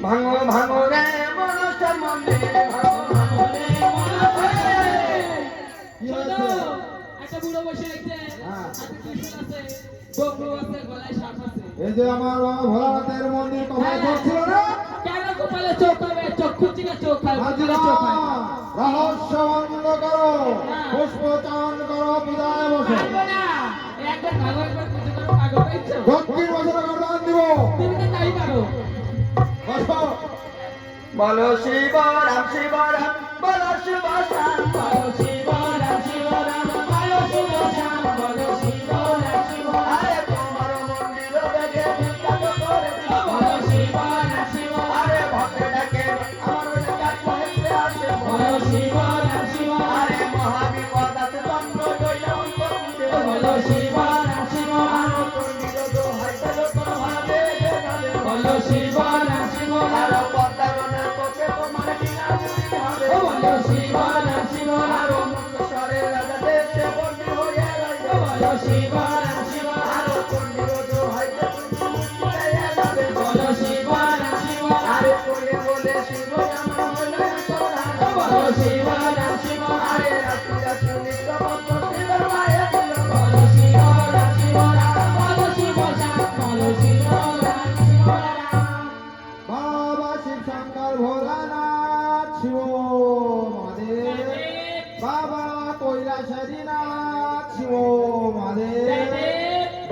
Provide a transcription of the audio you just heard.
ভাঙো ভাঙো রে মনসার মন্দির একটা বুড়ো বসে রয়েছে, হাতে ত্রিশূল আছে, ডমরু আছে, গলায় সাপ আছে। এই যে আমার বাবা ভোলানাথের মন্দির কপালে চোখ ছিল না? কেন কপালে চোখ হবে? চক্ষু থেকে চোখ হয়, হাজিরা রহস্য বন্ধ করো, পুষ্প চান করো, পূজায় বসো। পারবো না, একবার ভাগো, একবার পুজো করো, পাগল পাইছো? দক্ষিণ বছরে বরদান দিব। তুমি তো তাই পারো। বসো। বলো শিব রাম শিব রাম, বলো শিব শ্যাম, বলো শিব রাম শিব রাম, বলো শিব শ্যাম, বলো শিব রাম শিব রাম। আরে তোমার মন্দির দেখে বিখ্যাত করে দিল। বলো শিব রাম শিব রাম, আরে ভক্ত ডাকে আমার ডাক কইতে আসে। বলো শিব রাম শিব রাম, আরে মহাবিপদ আছে তন্ত্র লইয়া উৎপত্তি। বলো শিব রাম শিব রাম, তোর বিরোধ হইতে তোর ভাবে দেখাবে। বলো শিব রাম শিব আর রাম, পদ্মাবনের পথে তোমার বিনা চুরি হবে। বলো শিব রাম শিব রাম, আর মুক্ত স্বরে রাজা দেশে বন্দী হইয়া রইবে। বলো শিব